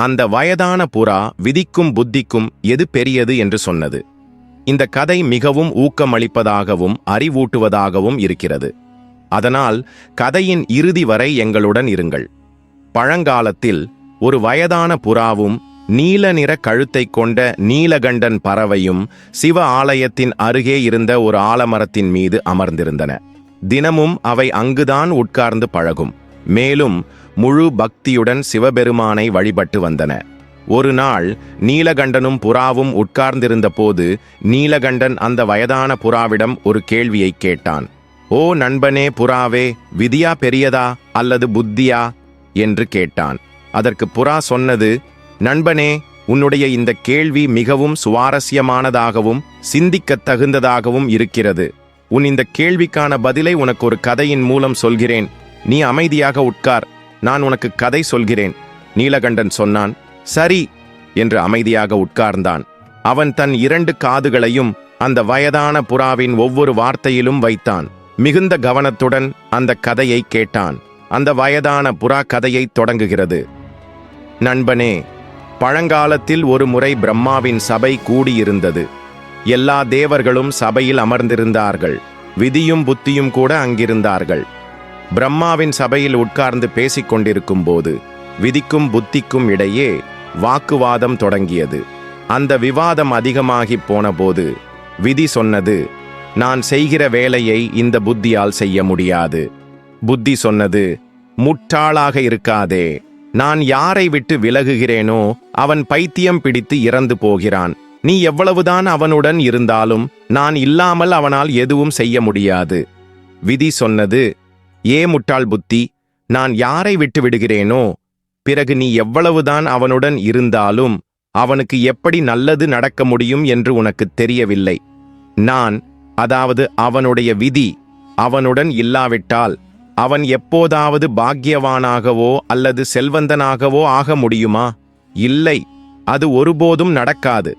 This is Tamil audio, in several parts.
அந்த வயதான புறா விதிக்கும் புத்திக்கும் எது பெரியது என்று சொன்னது. இந்த கதை மிகவும் ஊக்கமளிப்பதாகவும் அறிவூட்டுவதாகவும் இருக்கிறது. அதனால் கதையின் இறுதி வரை எங்களுடன் இருங்கள். பழங்காலத்தில் ஒரு வயதான புறாவும் நீல நிற கழுத்தை கொண்ட நீலகண்டன் பறவையும் சிவ ஆலயத்தின் அருகே இருந்த ஒரு ஆலமரத்தின் மீது அமர்ந்திருந்தன. தினமும் அவை அங்குதான் உட்கார்ந்து பழகும். மேலும் முழு பக்தியுடன் சிவபெருமானை வழிபட்டு வந்தன. ஒரு நாள் நீலகண்டனும் புறாவும் உட்கார்ந்திருந்த போது நீலகண்டன் அந்த வயதான புறாவிடம் ஒரு கேள்வியை கேட்டான். ஓ நண்பனே புறாவே, விதியா பெரியதா அல்லது புத்தியா என்று கேட்டான். அதற்கு புறா சொன்னது, நண்பனே, உன்னுடைய இந்த கேள்வி மிகவும் சுவாரஸ்யமானதாகவும் சிந்திக்கத் தகுந்ததாகவும் இருக்கிறது. உன் இந்த கேள்விக்கான பதிலை உனக்கு ஒரு கதையின் மூலம் சொல்கிறேன். நீ அமைதியாக உட்கார், நான் உனக்கு கதை சொல்கிறேன். நீலகண்டன் சொன்னான். சரி என்று அமைதியாக உட்கார்ந்தான். அவன் தன் 2 காதுகளையும் அந்த வயதான புறாவின் ஒவ்வொரு வார்த்தையிலும் வைத்தான். மிகுந்த கவனத்துடன் அந்த கதையை கேட்டான். அந்த வயதான புறா கதையை தொடங்குகிறது. நண்பனே, பழங்காலத்தில் ஒரு முறை பிரம்மாவின் சபை கூடியிருந்தது. எல்லா தேவர்களும் சபையில் அமர்ந்திருந்தார்கள். விதியும் புத்தியும் கூட அங்கிருந்தார்கள். பிரம்மாவின் சபையில் உட்கார்ந்து பேசிக் கொண்டிருக்கும் போது விதிக்கும் புத்திக்கும் இடையே வாக்குவாதம் தொடங்கியது. அந்த விவாதம் அதிகமாகி போனபோது விதி சொன்னது, நான் செய்கிற வேலையை இந்த புத்தியால் செய்ய முடியாது. புத்தி சொன்னது, முட்டாளாக இருக்காதே, நான் யாரை விட்டு விலகுகிறேனோ அவன் பைத்தியம் பிடித்து இறந்து போகிறான். நீ எவ்வளவுதான் அவனுடன் இருந்தாலும் நான் இல்லாமல் அவனால் எதுவும் செய்ய முடியாது. விதி சொன்னது, ஏ முட்டாள் புத்தி, நான் யாரை விட்டு விடுகிறேனோ பிறகு நீ எவ்வளவுதான் அவனுடன் இருந்தாலும் அவனுக்கு எப்படி நல்லது நடக்க முடியும் என்று உனக்கு தெரியவில்லை. நான், அதாவது அவனுடைய விதி, அவனுடன் இல்லாவிட்டால் அவன் எப்போதாவது பாக்கியவானாகவோ அல்லது செல்வந்தனாகவோ ஆக முடியுமா? இல்லை, அது ஒருபோதும் நடக்காது.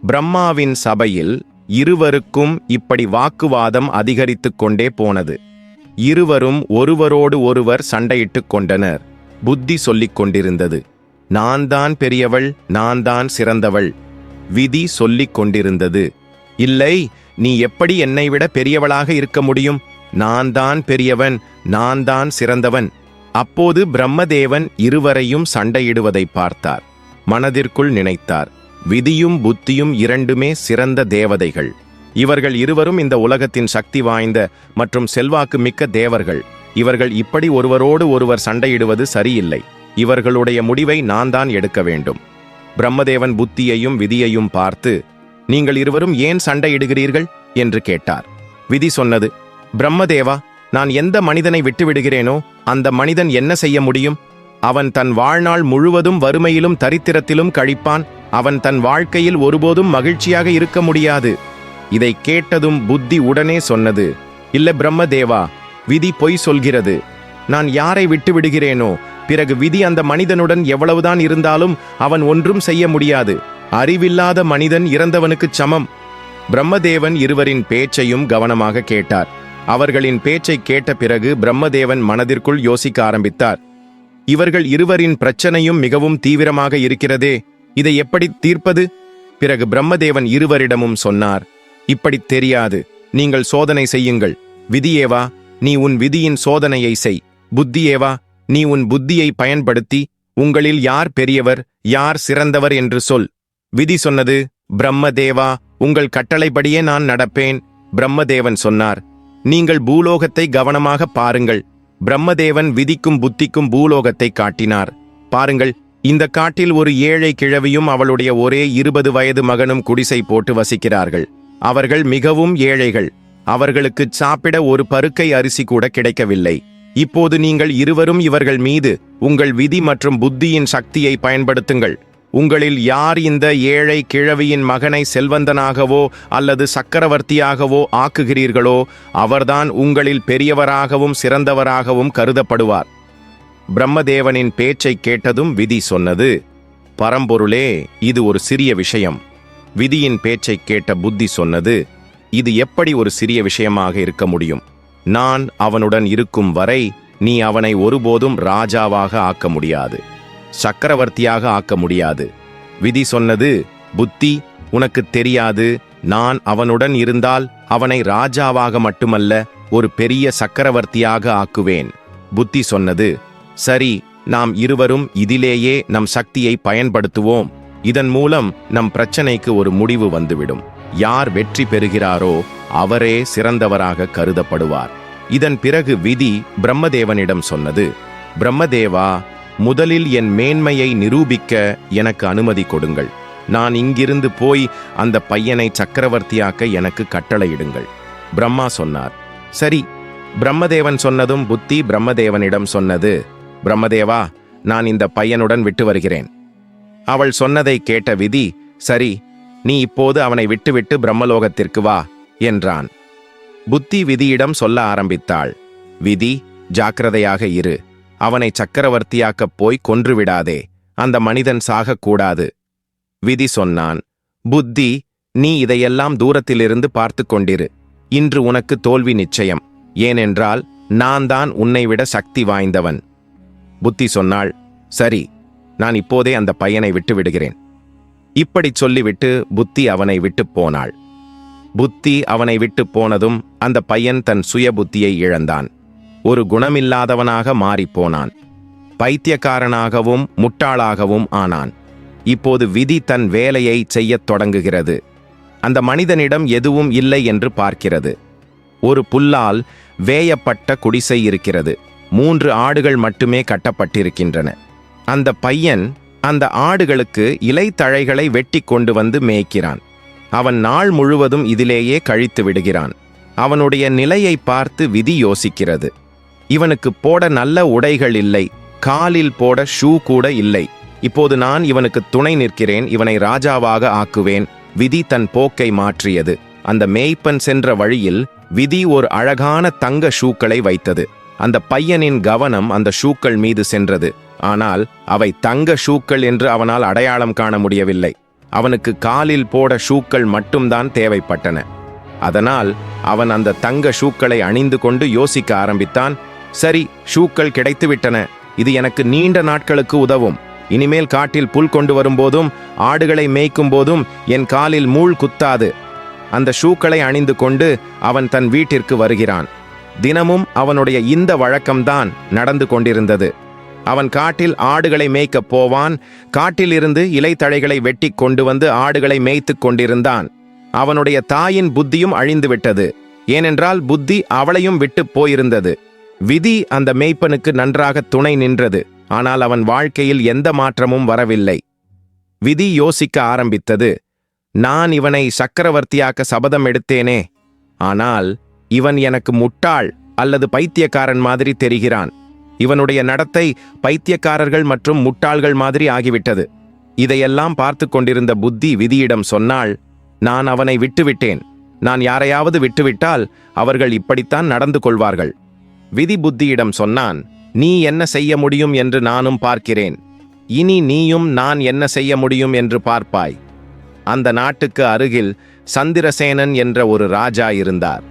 பிரம்மாவின் சபையில் இருவருக்கும் இப்படி வாக்குவாதம் அதிகரித்துக் கொண்டே போனது. இருவரும் ஒருவரோடு ஒருவர் சண்டையிட்டுக் கொண்டனர். புத்தி சொல்லிக் கொண்டிருந்தது, நான் தான் பெரியவள், நான் தான் சிறந்தவள். விதி சொல்லிக் கொண்டிருந்தது, இல்லை, நீ எப்படி என்னை விட பெரியவளாக இருக்க முடியும்? நான் தான் பெரியவன், நான் தான் சிறந்தவன். அப்போது பிரம்மதேவன் இருவரையும் சண்டையிடுவதை பார்த்தார். மனதிற்குள் நினைத்தார், விதியும் புத்தியும் இரண்டுமே சிறந்த தேவதைகள். இவர்கள் இருவரும் இந்த உலகத்தின் சக்தி வாய்ந்த மற்றும் செல்வாக்கு மிக்க தேவர்கள். இவர்கள் இப்படி ஒருவரோடு ஒருவர் சண்டையிடுவது சரியில்லை. இவர்களுடைய முடிவை நான் தான் எடுக்க வேண்டும். பிரம்மதேவன் புத்தியையும் விதியையும் பார்த்து, நீங்கள் இருவரும் ஏன் சண்டையிடுகிறீர்கள் என்று கேட்டார். விதி சொன்னது, பிரம்மதேவா, நான் எந்த மனிதனை விட்டுவிடுகிறேனோ அந்த மனிதன் என்ன செய்ய முடியும்? அவன் தன் வாழ்நாள் முழுவதும் வறுமையிலும் தரித்திரத்திலும் கழிப்பான். அவன் தன் வாழ்க்கையில் ஒருபோதும் மகிழ்ச்சியாக இருக்க முடியாது. இதை கேட்டதும் புத்தி உடனே சொன்னது, இல்ல பிரம்மதேவா, விதி பொய் சொல்கிறது. நான் யாரை விட்டு விடுகிறேனோ பிறகு விதி அந்த மனிதனுடன் எவ்வளவுதான் இருந்தாலும் அவன் ஒன்றும் செய்ய முடியாது. அறிவில்லாத மனிதன் இறந்தவனுக்குச் சமம். பிரம்மதேவன் இருவரின் பேச்சையும் கவனமாக கேட்டார். அவர்களின் பேச்சை கேட்ட பிறகு பிரம்மதேவன் மனதிற்குள் யோசிக்க ஆரம்பித்தார். இவர்கள் இருவரின் பிரச்சனையும் மிகவும் தீவிரமாக இருக்கிறதே, இதை எப்படி தீர்ப்பது? பிறகு பிரம்மதேவன் இருவரிடமும் சொன்னார், இப்படி தெரியாது, நீங்கள் சோதனை செய்யுங்கள். விதியேவா, நீ உன் விதியின் சோதனையை செய். புத்தியேவா, நீ உன் புத்தியை பயன்படுத்தி உங்களில் யார் பெரியவர், யார் சிறந்தவர் என்று சொல். விதி சொன்னது, பிரம்மதேவா, உங்கள் கட்டளைப்படியே நான் நடப்பேன். பிரம்மதேவன் சொன்னார், நீங்கள் பூலோகத்தை கவனமாக பாருங்கள். பிரம்மதேவன் விதிக்கும் புத்திக்கும் பூலோகத்தை காட்டினார். பாருங்கள், இந்த காட்டில் ஒரு ஏழை கிழவியும் அவளுடைய ஒரே 20 வயது மகனும் குடிசை போட்டு வசிக்கிறார்கள். அவர்கள் மிகவும் ஏழைகள். அவர்களுக்கு சாப்பிட ஒரு பருக்கை அரிசி கூட கிடைக்கவில்லை. இப்போது நீங்கள் இருவரும் இவர்கள் மீது உங்கள் விதி மற்றும் புத்தியின் சக்தியை பயன்படுத்துங்கள். உங்களில் யார் இந்த ஏழை கிழவியின் மகனை செல்வந்தனாகவோ அல்லது சக்கரவர்த்தியாகவோ ஆக்குகிறீர்களோ அவர்தான் உங்களில் பெரியவராகவும் சிறந்தவராகவும் கருதப்படுவார். பிரம்மதேவனின் பேச்சை கேட்டதும் விதி சொன்னது, பரம்பொருளே, இது ஒரு சிறிய விஷயம். விதியின் பேச்சை கேட்ட புத்தி சொன்னது, இது எப்படி ஒரு சிறிய விஷயமாக இருக்க முடியும்? நான் அவனுடன் இருக்கும் வரை நீ அவனை ஒருபோதும் ராஜாவாக ஆக்க முடியாது. சக்கரவர்த்தியாக ஆக்க முடியாது. விதி சொன்னது, புத்தி, உனக்கு தெரியாது, நான் அவனுடன் இருந்தால் அவனை ராஜாவாக மட்டுமல்ல ஒரு பெரிய சக்கரவர்த்தியாக ஆக்குவேன். புத்தி சொன்னது, சரி, நாம் இருவரும் இதிலேயே நம் சக்தியை பயன்படுத்துவோம். இதன் மூலம் நம் பிரச்சனைக்கு ஒரு முடிவு வந்துவிடும். யார் வெற்றி பெறுகிறாரோ அவரே சிறந்தவராக கருதப்படுவார். இதன் பிறகு விதி பிரம்மதேவனிடம் சொன்னது, பிரம்மதேவா, முதலில் என் மேன்மையை நிரூபிக்க எனக்கு அனுமதி கொடுங்கள். நான் இங்கிருந்து போய் அந்த பையனை சக்கரவர்த்தியாக்க எனக்கு கட்டளையிடுங்கள். பிரம்மா சொன்னார். சரி. பிரம்மதேவன் சொன்னதும் புத்தி பிரம்மதேவனிடம் சொன்னது, பிரம்மதேவா, நான் இந்த பையனுடன் விட்டு வருகிறேன். அவள் சொன்னதை கேட்ட விதி, சரி, நீ இப்போது அவனை விட்டுவிட்டு பிரம்மலோகத்திற்கு வா என்றான். புத்தி விதியிடம் சொல்ல ஆரம்பித்தாள். விதி, ஜாக்கிரதையாக இரு. அவனை சக்கரவர்த்தியாக்கப் போய் கொன்றுவிடாதே. அந்த மனிதன் சாகக்கூடாது. விதி சொன்னான், புத்தி, நீ இதையெல்லாம் தூரத்திலிருந்து பார்த்து கொண்டிரு. இன்று உனக்கு தோல்வி நிச்சயம். ஏனென்றால் நான் தான் உன்னை விட சக்தி வாய்ந்தவன். புத்தி சொன்னாள், சரி, நான் இப்போதே அந்த பையனை விட்டு விடுகிறேன். இப்படிச் சொல்லிவிட்டு புத்தி அவனை விட்டு போனாள். புத்தி அவனை விட்டு போனதும் அந்த பையன் தன் சுய புத்தியை இழந்தான். ஒரு குணமில்லாதவனாக மாறிப்போனான். பைத்தியக்காரனாகவும் முட்டாளாகவும் ஆனான். இப்போது விதி தன் வேலையை செய்யத் தொடங்குகிறது. அந்த மனிதனிடம் எதுவும் இல்லை என்று பார்க்கிறது. ஒரு புல்லால் வேயப்பட்ட குடிசை இருக்கிறது. 3 ஆடுகள் மட்டுமே கட்டப்பட்டிருக்கின்றன. அந்த பையன் அந்த ஆடுகளுக்கு இலைத்தழைகளை வெட்டி கொண்டு வந்து மேய்க்கிறான். அவன் நாள் முழுவதும் இதிலேயே கழித்து விடுகிறான். அவனுடைய நிலையை பார்த்து விதி யோசிக்கிறது. இவனுக்கு போட நல்ல உடைகள் இல்லை, காலில் போட ஷூ கூட இல்லை. இப்போது நான் இவனுக்கு துணை நிற்கிறேன், இவனை ராஜாவாக ஆக்குவேன். விதி தன் போக்கை மாற்றியது. அந்த மேய்ப்பன் சென்ற வழியில் விதி ஒரு அழகான தங்க ஷூக்களை வைத்தது. அந்த பையனின் கவனம் அந்த ஷூக்கள் மீது சென்றது. ஆனால் அவை தங்க ஷூக்கள் என்று அவனால் அடையாளம் காண முடியவில்லை. அவனுக்கு காலில் போட ஷூக்கள் மட்டும்தான் தேவைப்பட்டன. அதனால் அவன் அந்த தங்க ஷூக்களை அணிந்து கொண்டு யோசிக்க ஆரம்பித்தான். சரி, ஷூக்கள் கிடைத்துவிட்டன. இது எனக்கு நீண்ட நாட்களுக்கு உதவும். இனிமேல் காட்டில் புல் கொண்டு வரும்போதும் ஆடுகளை மேய்க்கும் போதும் என் காலில் மூள் குத்தாது. அந்த ஷூக்களை அணிந்து கொண்டு அவன் தன் வீட்டிற்கு வருகிறான். தினமும் அவனுடைய இந்த வழக்கம்தான் நடந்து கொண்டிருந்தது. அவன் காட்டில் ஆடுகளை மேய்க்கப் போவான். காட்டில் இருந்து இலைத்தழைகளை வெட்டி கொண்டு வந்து ஆடுகளை மேய்த்து கொண்டிருந்தான். அவனுடைய தாயின் புத்தியும் அழிந்துவிட்டது. ஏனென்றால் புத்தி அவளையும் விட்டு போயிருந்தது. விதி அந்த மேய்ப்பனுக்கு நன்றாக துணை நின்றது. ஆனால் அவன் வாழ்க்கையில் எந்த மாற்றமும் வரவில்லை. விதி யோசிக்க ஆரம்பித்தது. நான் இவனை சக்கரவர்த்தியாக்க சபதம் எடுத்தேனே, ஆனால் இவன் எனக்கு முட்டாள் அல்லது பைத்தியக்காரன் மாதிரி தெரிகிறான். இவனுடைய நடத்தை பைத்தியக்காரர்கள் மற்றும் முட்டாள்கள் மாதிரி ஆகிவிட்டது. இதையெல்லாம் பார்த்து கொண்டிருந்த புத்தி விதியிடம் சொன்னாள், நான் அவனை விட்டுவிட்டேன். நான் யாரையாவது விட்டுவிட்டால் அவர்கள் இப்படித்தான் நடந்து கொள்வார்கள். விதி புத்தியிடம் சொன்னான், நீ என்ன செய்ய முடியும் என்று நானும் பார்க்கிறேன். இனி நீயும் நான் என்ன செய்ய முடியும் என்று பார்ப்பாய். அந்த நாட்டுக்கு அருகில் சந்திரசேனன் என்ற ஒரு ராஜா இருந்தார்.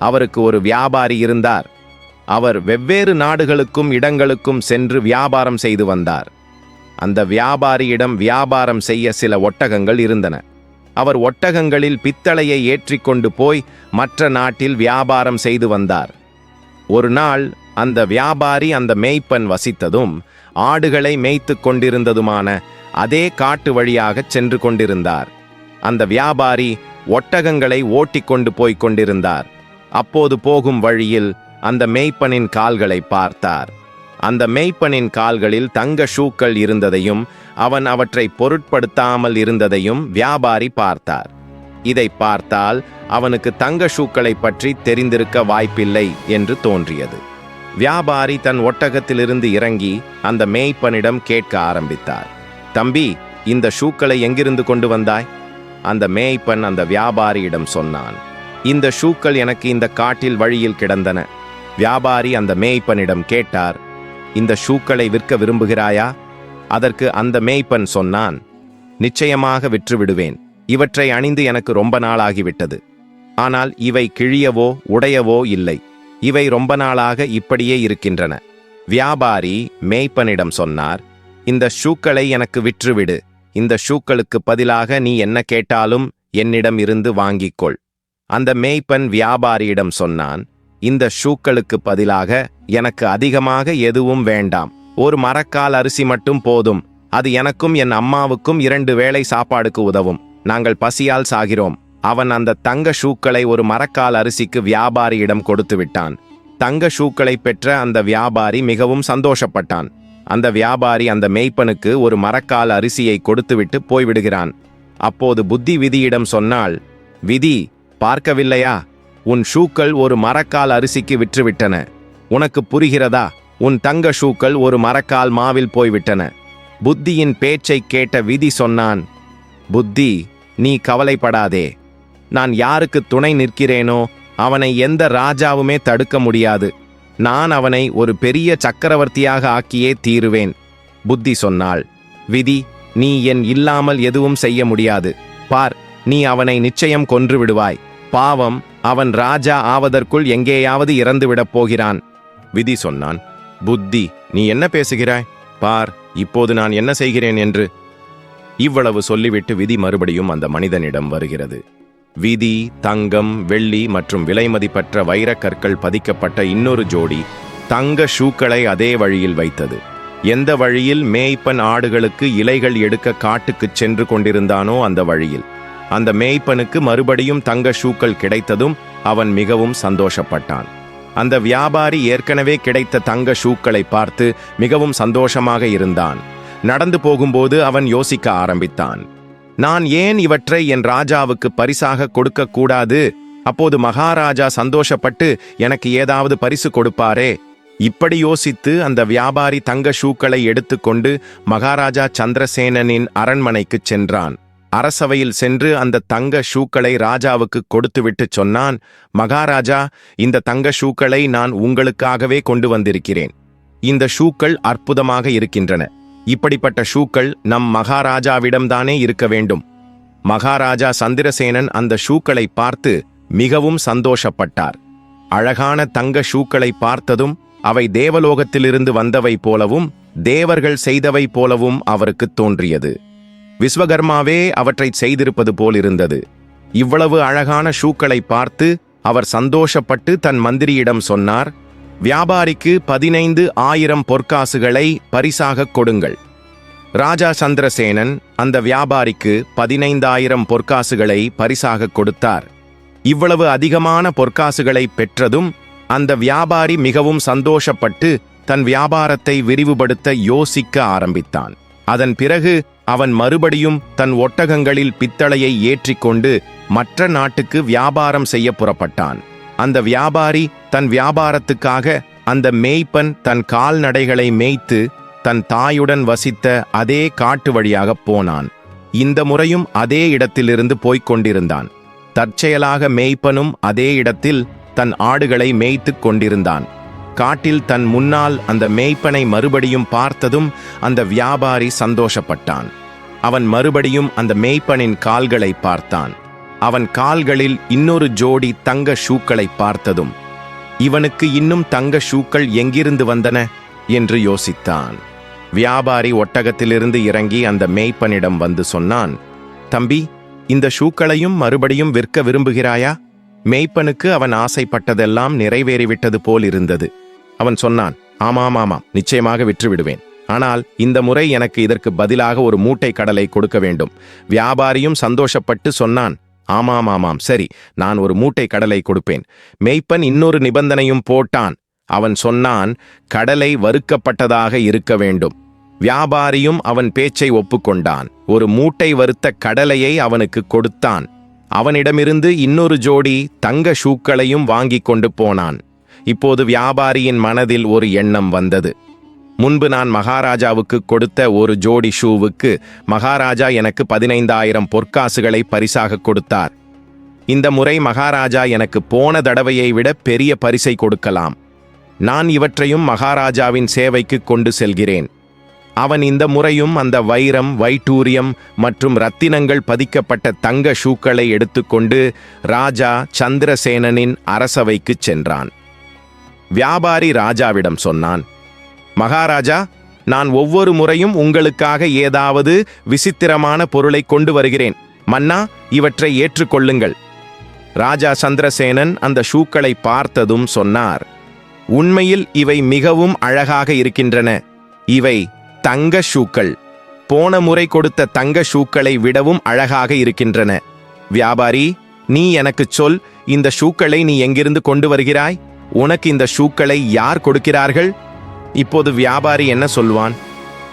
அவருக்கு ஒரு வியாபாரி இருந்தார். அவர் வெவ்வேறு நாடுகளுக்கும் இடங்களுக்கும் சென்று வியாபாரம் செய்து வந்தார். அந்த வியாபாரியிடம் வியாபாரம் செய்ய சில ஒட்டகங்கள் இருந்தன. அவர் ஒட்டகங்களில் பித்தளையை ஏற்றிக்கொண்டு போய் மற்ற நாட்டில் வியாபாரம் செய்து வந்தார். ஒரு நாள் அந்த வியாபாரி அந்த மேய்ப்பன் வசித்ததும் ஆடுகளை மேய்த்து கொண்டிருந்ததுமான அதே காட்டு வழியாகச் சென்று கொண்டிருந்தார். அந்த வியாபாரி ஒட்டகங்களை ஓட்டிக்கொண்டு போய்க் கொண்டிருந்தார். அப்போது போகும் வழியில் அந்த மேய்ப்பனின் கால்களை பார்த்தார். அந்த மேய்ப்பனின் கால்களில் தங்க ஷூக்கள் இருந்ததையும் அவன் அவற்றை பொருட்படுத்தாமல் இருந்ததையும் வியாபாரி பார்த்தார். இதை பார்த்தால் அவனுக்கு தங்க ஷூக்களை பற்றி தெரிந்திருக்க வாய்ப்பில்லை என்று தோன்றியது. வியாபாரி தன் ஒட்டகத்திலிருந்து இறங்கி அந்த மேய்ப்பனிடம் கேட்க ஆரம்பித்தார். தம்பி, இந்த ஷூக்களை எங்கிருந்து கொண்டு வந்தாய்? அந்த மேய்ப்பன் அந்த வியாபாரியிடம் சொன்னான், இந்த ஷூக்கள் எனக்கு இந்த காட்டில் வழியில் கிடந்தன. வியாபாரி அந்த மேய்ப்பனிடம் கேட்டார், இந்த ஷூக்களை விற்க விரும்புகிறாயா? அதற்கு அந்த மேய்ப்பன் சொன்னான், நிச்சயமாக விற்று விடுவேன். இவற்றை அணிந்து எனக்கு ரொம்ப நாளாகிவிட்டது. ஆனால் இவை கிழியவோ உடையவோ இல்லை. இவை ரொம்ப நாளாக இப்படியே இருக்கின்றன. வியாபாரி மேய்ப்பனிடம் சொன்னார், இந்த ஷூக்களை எனக்கு விற்றுவிடு. இந்த ஷூக்களுக்கு பதிலாக நீ என்ன கேட்டாலும் என்னிடம் இருந்து வாங்கிக்கொள். அந்த மேய்ப்பன் வியாபாரியிடம் சொன்னான், இந்த ஷூக்களுக்கு பதிலாக எனக்கு அதிகமாக எதுவும் வேண்டாம். ஒரு மரக்கால் அரிசி மட்டும் போதும். அது எனக்கும் என் அம்மாவுக்கும் 2 வேளை சாப்பாடுக்கு உதவும். நாங்கள் பசியால் சாகிறோம். அவன் அந்த தங்க ஷூக்களை ஒரு மரக்கால் அரிசிக்கு வியாபாரியிடம் கொடுத்து விட்டான். தங்க ஷூக்களை பெற்ற அந்த வியாபாரி மிகவும் சந்தோஷப்பட்டான். அந்த வியாபாரி அந்த மேய்ப்பனுக்கு ஒரு மரக்கால் அரிசியை கொடுத்துவிட்டு போய்விடுகிறான். அப்போது புத்தி விதியிடம் சொன்னாள், விதி, பார்க்கவில்லையா? உன் ஷூக்கள் ஒரு மரக்கால் அரிசிக்கு விற்றுவிட்டன. உனக்கு புரிகிறதா? உன் தங்க ஷூக்கள் ஒரு மரக்கால் மாவில் போய்விட்டன. புத்தியின் பேச்சை கேட்ட விதி சொன்னான், புத்தி, நீ கவலைப்படாதே. நான் யாருக்கு துணை நிற்கிறேனோ அவனை எந்த ராஜாவுமே தடுக்க முடியாது. நான் அவனை ஒரு பெரிய சக்கரவர்த்தியாக ஆக்கியே தீருவேன். புத்தி சொன்னாள், விதி, நீ என் இல்லாமல் எதுவும் செய்ய முடியாது. பார், நீ அவனை நிச்சயம் கொன்று விடுவாய். பாவம், அவன் ராஜா ஆவதற்குள் எங்கேயாவது இறந்துவிடப் போகிறான். விதி சொன்னான், புத்தி, நீ என்ன பேசுகிறாய்? பார், இப்போது நான் என்ன செய்கிறேன் என்று. இவ்வளவு சொல்லிவிட்டு விதி மறுபடியும் அந்த மனிதனிடம் வருகிறது. விதி தங்கம், வெள்ளி மற்றும் விலைமதிப்பற்ற வைரக்கற்கள் பதிக்கப்பட்ட இன்னொரு ஜோடி தங்க ஷூக்களை அதே வழியில் வைத்தது. எந்த வழியில் மேய்ப்பன் ஆடுகளுக்கு இலைகள் எடுக்க காட்டுக்குச் சென்று கொண்டிருந்தானோ அந்த வழியில். அந்த மேய்ப்பனுக்கு மறுபடியும் தங்க ஷூக்கள் கிடைத்ததும் அவன் மிகவும் சந்தோஷப்பட்டான். அந்த வியாபாரி ஏற்கனவே கிடைத்த தங்க ஷூக்களை பார்த்து மிகவும் சந்தோஷமாக இருந்தான். நடந்து போகும்போது அவன் யோசிக்க ஆரம்பித்தான், நான் ஏன் இவற்றை என் ராஜாவுக்கு பரிசாக கொடுக்க கூடாது? அப்போது மகாராஜா சந்தோஷப்பட்டு எனக்கு ஏதாவது பரிசு கொடுப்பாரே. இப்படி யோசித்து அந்த வியாபாரி தங்க ஷூக்களை எடுத்துக்கொண்டு மகாராஜா சந்திரசேனனின் அரண்மனைக்கு சென்றான். அரசவையில் சென்று அந்த தங்க ஷூக்களை ராஜாவுக்கு கொடுத்துவிட்டு சொன்னான், மகாராஜா, இந்த தங்க ஷூக்களை நான் உங்களுக்காகவே கொண்டு வந்திருக்கிறேன். இந்த ஷூக்கள் அற்புதமாக இருக்கின்றன. இப்படிப்பட்ட ஷூக்கள் நம் மகாராஜாவிடம்தானே இருக்க வேண்டும். மகாராஜா சந்திரசேனன் அந்த ஷூக்களை பார்த்து மிகவும் சந்தோஷப்பட்டார். அழகான தங்க ஷூக்களை பார்த்ததும் அவை தேவலோகத்திலிருந்து வந்தவை போலவும் தேவர்கள் செய்தவை போலவும் அவருக்கு தோன்றியது. விஸ்வகர்மாவே அவற்றை செய்திருப்பது போல் இருந்தது. இவ்வளவு அழகான ஷூக்களை பார்த்து அவர் சந்தோஷப்பட்டு தன் மந்திரியிடம் சொன்னார், வியாபாரிக்கு 15,000 பொற்காசுகளை பரிசாக கொடுங்கள். ராஜா சந்திரசேனன் அந்த வியாபாரிக்கு 15,000 பொற்காசுகளை பரிசாக கொடுத்தார். இவ்வளவு அதிகமான பொற்காசுகளை பெற்றதும் அந்த வியாபாரி மிகவும் சந்தோஷப்பட்டு தன் வியாபாரத்தை விரிவுபடுத்த யோசிக்க ஆரம்பித்தான். அதன் பிறகு அவன் மறுபடியும் தன் ஒட்டகங்களில் பித்தளையை ஏற்றிக்கொண்டு மற்ற நாட்டுக்கு வியாபாரம் செய்ய புறப்பட்டான். அந்த வியாபாரி தன் வியாபாரத்துக்காக அந்த மேய்ப்பன் தன் கால்நடைகளை மேய்த்து தன் தாயுடன் வசித்த அதே காட்டு வழியாக போனான். இந்த முறையும் அதே இடத்திலிருந்து போய்க் கொண்டிருந்தான். தற்செயலாக மேய்ப்பனும் அதே இடத்தில் தன் ஆடுகளை மேய்த்துக் கொண்டிருந்தான். காட்டில் தன் முன்னால் அந்த மேய்ப்பனை மறுபடியும் பார்த்ததும் அந்த வியாபாரி சந்தோஷப்பட்டான். அவன் மறுபடியும் அந்த மேய்ப்பனின் கால்களை பார்த்தான். அவன் கால்களில் இன்னொரு ஜோடி தங்க ஷூக்களை பார்த்ததும் இவனுக்கு இன்னும் தங்க ஷூக்கள் எங்கிருந்து வந்தன என்று யோசித்தான். வியாபாரி ஒட்டகத்திலிருந்து இறங்கி அந்த மேய்ப்பனிடம் வந்து சொன்னான், தம்பி, இந்த ஷூக்களையும் மறுபடியும் விற்க விரும்புகிறாயா? மேய்ப்பனுக்கு அவன் ஆசைப்பட்டதெல்லாம் நிறைவேறிவிட்டது போல் இருந்தது. அவன் சொன்னான், ஆமாம், நிச்சயமாக விற்றுவிடுவேன். ஆனால் இந்த முறை எனக்கு இதற்கு பதிலாக ஒரு மூட்டை கடலை கொடுக்க வேண்டும். வியாபாரியும் சந்தோஷப்பட்டு சொன்னான், ஆமாம், சரி, நான் ஒரு மூட்டை கடலை கொடுப்பேன். மேய்ப்பன் இன்னொரு நிபந்தனையும் போட்டான். அவன் சொன்னான், கடலை வறுக்கப்பட்டதாக இருக்க வேண்டும். வியாபாரியும் அவன் பேச்சை ஒப்புக்கொண்டான். ஒரு மூட்டை வறுத்த கடலையை அவனுக்கு கொடுத்தான். அவனிடமிருந்து இன்னொரு ஜோடி தங்க ஷூக்களையும் வாங்கிக் கொண்டு போனான். இப்போது வியாபாரியின் மனதில் ஒரு எண்ணம் வந்தது. முன்பு நான் மகாராஜாவுக்கு கொடுத்த ஒரு ஜோடி ஷூவுக்கு மகாராஜா எனக்கு 15,000 பொற்காசுகளை பரிசாக கொடுத்தார். இந்த முறை மகாராஜா எனக்கு போன தடவையை விட பெரிய பரிசை கொடுக்கலாம். நான் இவற்றையும் மகாராஜாவின் சேவைக்கு கொண்டு செல்கிறேன். அவன் இந்த முறையும் அந்த வைரம், வைட்டூரியம் மற்றும் ரத்தினங்கள் பதிக்கப்பட்ட தங்க ஷூக்களை எடுத்துக்கொண்டு ராஜா சந்திரசேனனின் அரசவைக்குச் சென்றான். வியாபாரி ராஜாவிடம் சொன்னான், மகாராஜா, நான் ஒவ்வொரு முறையும் உங்களுக்காக ஏதாவது விசித்திரமான பொருளை கொண்டு வருகிறேன். மன்னா, இவற்றை ஏற்றுக்கொள்ளுங்கள். ராஜா சந்திரசேனன் அந்த ஷூக்களை பார்த்ததும் சொன்னார், உண்மையில் இவை மிகவும் அழகாக இருக்கின்றன. இவை தங்க ஷூக்கள். போன முறை கொடுத்த தங்க ஷூக்களை விடவும் அழகாக இருக்கின்றன. வியாபாரி, நீ எனக்குச் சொல், இந்த ஷூக்களை நீ எங்கிருந்து கொண்டு வருகிறாய்? உனக்கு இந்த ஷூக்களை யார் கொடுக்கிறார்கள்? இப்போது வியாபாரி என்ன சொல்வான்?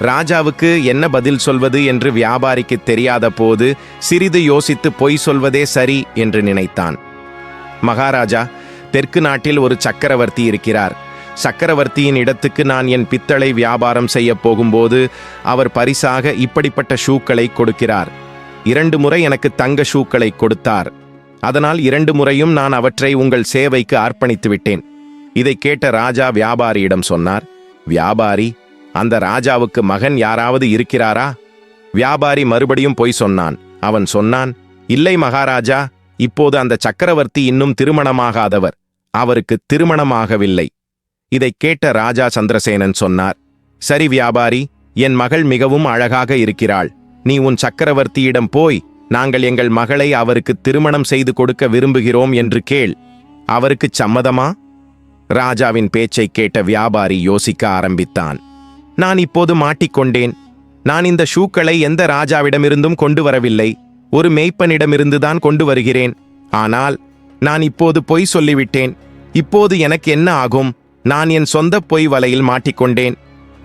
ராஜாவுக்கு என்ன பதில் சொல்வது என்று வியாபாரிக்கு தெரியாத போது சிறிது யோசித்து பொய் சொல்வதே சரி என்று நினைத்தான். மகாராஜா, தெற்கு நாட்டில் ஒரு சக்கரவர்த்தி இருக்கிறார். சக்கரவர்த்தியின் இடத்துக்கு நான் என் பித்தளை வியாபாரம் செய்ய போகும்போது அவர் பரிசாக இப்படிப்பட்ட ஷூக்களை கொடுக்கிறார். 2 முறை எனக்கு தங்க ஷூக்களை கொடுத்தார். அதனால் 2 முறையும் நான் அவற்றை உங்கள் சேவைக்கு அர்ப்பணித்து விட்டேன். இதை கேட்ட ராஜா வியாபாரியிடம் சொன்னார், வியாபாரி, அந்த ராஜாவுக்கு மகன் யாராவது இருக்கிறாரா? வியாபாரி மறுபடியும் பொய் சொன்னான். அவன் சொன்னான், இல்லை மகாராஜா, இப்போது அந்த சக்கரவர்த்தி இன்னும் திருமணமாகாதவர். அவருக்கு திருமணமாகவில்லை. இதை கேட்ட ராஜா சந்திரசேனன் சொன்னார், சரி வியாபாரி, என் மகள் மிகவும் அழகாக இருக்கிறாள். நீ உன் சக்கரவர்த்தியிடம் போய், நாங்கள் எங்கள் மகளை அவருக்கு திருமணம் செய்து கொடுக்க விரும்புகிறோம் என்று கேள். அவருக்கு சம்மதமா? ராஜாவின் பேச்சை கேட்ட வியாபாரி யோசிக்க ஆரம்பித்தான். நான் இப்போது மாட்டிக்கொண்டேன். நான் இந்த ஷூக்களை எந்த ராஜாவிடமிருந்தும் கொண்டு வரவில்லை. ஒரு மேய்ப்பனிடமிருந்துதான் கொண்டு வருகிறேன். ஆனால் நான் இப்போது பொய் சொல்லிவிட்டேன். இப்போது எனக்கு என்ன ஆகும்? நான் என் சொந்த பொய் வலையில் மாட்டிக்கொண்டேன்.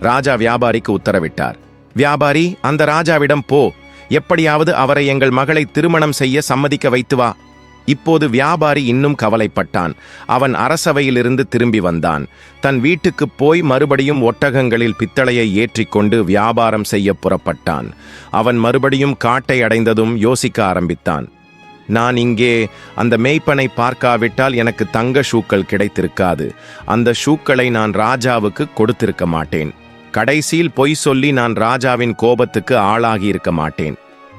ராஜா வியாபாரிக்கு உத்தரவிட்டார். வியாபாரி, அந்த ராஜாவிடம் போ. எப்படியாவது அவரை எங்கள் மகளை திருமணம் செய்ய சம்மதிக்க வைத்து வா. இப்போது வியாபாரி இன்னும் கவலைப்பட்டான். அவன் அரசவையிலிருந்து திரும்பி வந்தான். தன் வீட்டுக்குப் போய் மறுபடியும் ஒட்டகங்களில் பித்தளையை ஏற்றிக்கொண்டு வியாபாரம் செய்ய புறப்பட்டான். அவன் மறுபடியும் காட்டை அடைந்ததும் யோசிக்க ஆரம்பித்தான். நான் இங்கே அந்த மேய்ப்பனை பார்க்காவிட்டால் எனக்கு தங்க ஷூக்கள் கிடைத்திருக்காது. அந்த ஷூக்களை நான் ராஜாவுக்கு கொடுத்திருக்க மாட்டேன். கடைசியில் பொய் சொல்லி நான் ராஜாவின் கோபத்துக்கு ஆளாகி இருக்க மாட்டேன்.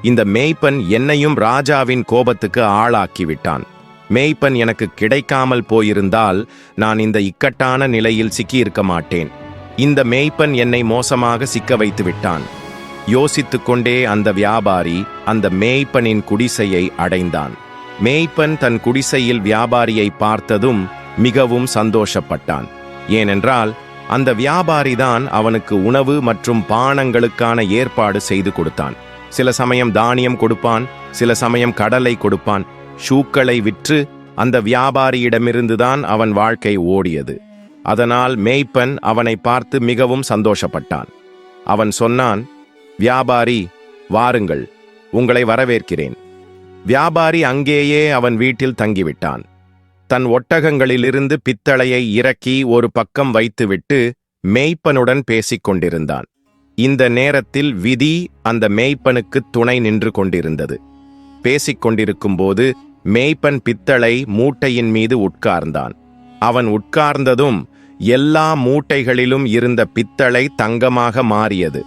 இந்த மேய்ப்பன் என்னையும் ராஜாவின் கோபத்துக்கு ஆளாக்கிவிட்டான். மேய்ப்பன் எனக்கு கிடைக்காமல் போயிருந்தால் நான் இந்த இக்கட்டான நிலையில் சிக்கியிருக்க மாட்டேன். இந்த மேய்ப்பன் என்னை மோசமாக சிக்க வைத்து விட்டான். யோசித்து கொண்டே அந்த வியாபாரி அந்த மேய்ப்பனின் குடிசையை அடைந்தான். மேய்ப்பன் தன் குடிசையில் வியாபாரியை பார்த்ததும் மிகவும் சந்தோஷப்பட்டான். ஏனென்றால் அந்த வியாபாரிதான் அவனுக்கு உணவு மற்றும் பானங்களுக்கான ஏற்பாடு செய்து கொடுத்தான். சில சமயம் தானியம் கொடுப்பான், சில சமயம் கடலை கொடுப்பான். ஷூக்களை விற்று அந்த வியாபாரியிடமிருந்துதான் அவன் வாழ்க்கை ஓடியது. அதனால் மேய்ப்பன் அவனை பார்த்து மிகவும் சந்தோஷப்பட்டான். அவன் சொன்னான், வியாபாரி, வாருங்கள், உங்களை வரவேற்கிறேன். வியாபாரி அங்கேயே அவன் வீட்டில் தங்கிவிட்டான். தன் ஒட்டகங்களிலிருந்து பித்தளையை இறக்கி ஒரு பக்கம் வைத்துவிட்டு மேய்ப்பனுடன் பேசிக் கொண்டிருந்தான். இந்த நேரத்தில் விதி அந்த மேய்ப்பனுக்கு துணை நின்று கொண்டிருந்தது. பேசிக் கொண்டிருக்கும்போது மேய்ப்பன் பித்தளை மூட்டையின் மீது உட்கார்ந்தான். அவன் உட்கார்ந்ததும் எல்லா மூட்டைகளிலும் இருந்த பித்தளை தங்கமாக மாறியது.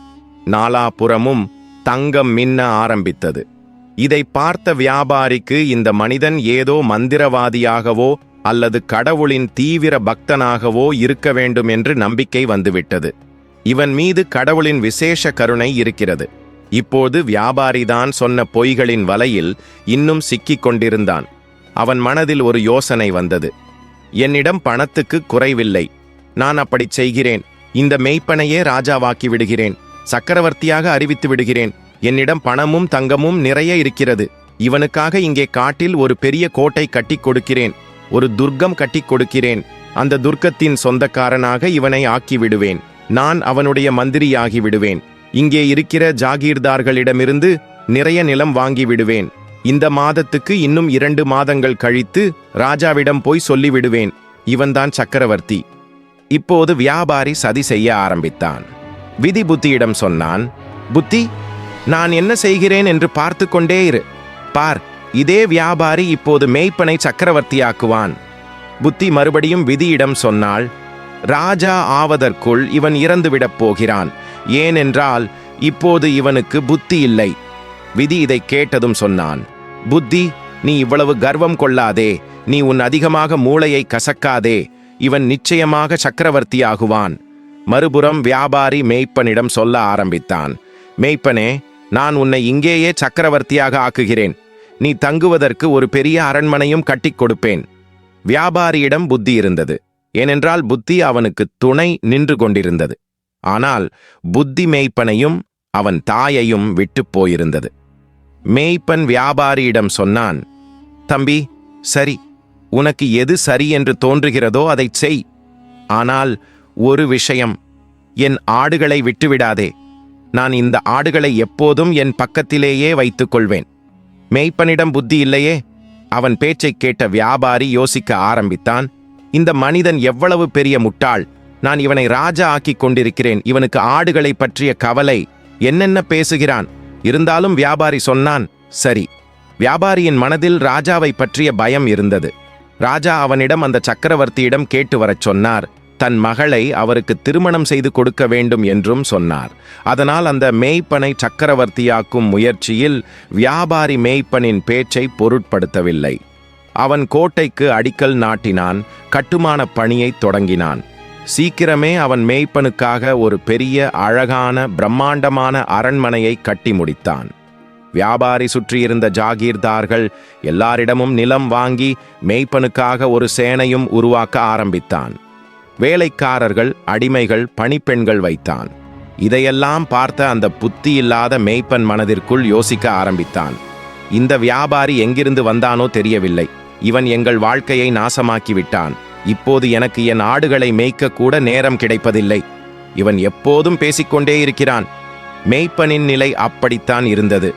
நாலாபுறமும் தங்கம் மின்ன ஆரம்பித்தது. இதை பார்த்த வியாபாரிக்கு இந்த மனிதன் ஏதோ மந்திரவாதியாகவோ அல்லது கடவுளின் தீவிர பக்தனாகவோ இருக்க வேண்டும் என்று நம்பிக்கை வந்துவிட்டது. இவன் மீது கடவுளின் விசேஷ கருணை இருக்கிறது. இப்போது வியாபாரிதான் சொன்ன பொய்களின் வலையில் இன்னும் சிக்கிக் கொண்டிருந்தான். அவன் மனதில் ஒரு யோசனை வந்தது. என்னிடம் பணத்துக்கு குறைவில்லை. நான் அப்படி செய்கிறேன். இந்த மேய்ப்பனையே ராஜாவாக்கி விடுகிறேன். சக்கரவர்த்தியாக அறிவித்து விடுகிறேன். என்னிடம் பணமும் தங்கமும் நிறைய இருக்கிறது. இவனுக்காக இங்கே காட்டில் ஒரு பெரிய கோட்டை கட்டி கொடுக்கிறேன். ஒரு துர்க்கம் கட்டி கொடுக்கிறேன். அந்த துர்க்கத்தின் சொந்தக்காரனாக இவனை ஆக்கிவிடுவேன். நான் அவனுடைய மந்திரியாகி விடுவேன். இங்கே இருக்கிற ஜாகீர்தார்களிடமிருந்து நிறைய நிலம் வாங்கி விடுவேன். இந்த மாதத்துக்கு இன்னும் 2 மாதங்கள் கழித்து ராஜாவிடம் போய் சொல்லிவிடுவேன், இவன்தான் சக்கரவர்த்தி. இப்போது வியாபாரி சதி செய்ய ஆரம்பித்தான். விதி புத்தியிடம் சொன்னான், புத்தி, நான் என்ன செய்கிறேன் என்று பார்த்து கொண்டே இரு. பார், இதே வியாபாரி இப்போது மேய்ப்பனை சக்கரவர்த்தியாக்குவான். புத்தி மறுபடியும் விதியிடம் சொன்னாள், ராஜா ஆவதற்குள் இவன் இறந்துவிடப் போகிறான். ஏனென்றால் இப்போது இவனுக்கு புத்தி இல்லை. விதி இதை கேட்டதும் சொன்னான், புத்தி, நீ இவ்வளவு கர்வம் கொள்ளாதே. நீ உன் அதிகமாக மூளையை கசக்காதே. இவன் நிச்சயமாக சக்கரவர்த்தியாகுவான். மறுபுறம் வியாபாரி மேய்ப்பனிடம் சொல்ல ஆரம்பித்தான். மேய்ப்பனே, நான் உன்னை இங்கேயே சக்கரவர்த்தியாக ஆக்குகிறேன். நீ தங்குவதற்கு ஒரு பெரிய அரண்மனையும் கட்டிக் கொடுப்பேன். வியாபாரியிடம் புத்தி இருந்தது. ஏனென்றால் புத்தி அவனுக்கு துணை நின்று கொண்டிருந்தது. ஆனால் புத்தி மேய்ப்பனையும் அவன் தாயையும் விட்டுப் போயிருந்தது. மேய்ப்பன் வியாபாரியிடம் சொன்னான், தம்பி, சரி, உனக்கு எது சரி என்று தோன்றுகிறதோ அதைச் செய். ஆனால் ஒரு விஷயம், என் ஆடுகளை விட்டுவிடாதே. நான் இந்த ஆடுகளை எப்போதும் என் பக்கத்திலேயே வைத்துக் கொள்வேன். மேய்ப்பனிடம் புத்தி இல்லையே. அவன் பேச்சைக் கேட்ட வியாபாரி யோசிக்க ஆரம்பித்தான். இந்த மனிதன் எவ்வளவு பெரிய முட்டாள்! நான் இவனை ராஜா ஆக்கிக் கொண்டிருக்கிறேன். இவனுக்கு ஆடுகளை பற்றிய கவலை. என்னென்ன பேசுகிறான்! இருந்தாலும் வியாபாரி சொன்னான், சரி. வியாபாரியின் மனதில் ராஜாவை பற்றிய பயம் இருந்தது. ராஜா அவனிடம் அந்த சக்கரவர்த்தியிடம் கேட்டு வரச் சொன்னார். தன் மகளை அவருக்கு திருமணம் செய்து கொடுக்க வேண்டும் என்றும் சொன்னார். அதனால் அந்த மேய்ப்பனை சக்கரவர்த்தியாக்கும் முயற்சியில் வியாபாரி மேய்ப்பனின் பேச்சை பொருட்படுத்தவில்லை. அவன் கோட்டைக்கு அடிக்கல் நாட்டினான். கட்டுமான பணியை தொடங்கினான். சீக்கிரமே அவன் மேய்ப்பனுக்காக ஒரு பெரிய அழகான பிரம்மாண்டமான அரண்மனையை கட்டி முடித்தான். வியாபாரி சுற்றியிருந்த ஜாகீர்தார்கள் எல்லாரிடமும் நிலம் வாங்கி மேய்ப்பனுக்காக ஒரு சேனையும் உருவாக்க ஆரம்பித்தான். வேலைக்காரர்கள், அடிமைகள், பணிப்பெண்கள் வைத்தான். இதையெல்லாம் பார்த்த அந்த புத்தி இல்லாத மேய்ப்பன் மனதிற்குள் யோசிக்க ஆரம்பித்தான். இந்த வியாபாரி எங்கிருந்து வந்தானோ தெரியவில்லை. இவன் எங்கள் வாழ்க்கையை நாசமாக்கிவிட்டான். இப்போது எனக்கு என் ஆடுகளை மேய்க்க கூட நேரம் கிடைப்பதில்லை. இவன் எப்போதும் பேசிக்கொண்டே இருக்கிறான். மேய்ப்பனின் நிலை அப்படித்தான் இருந்தது.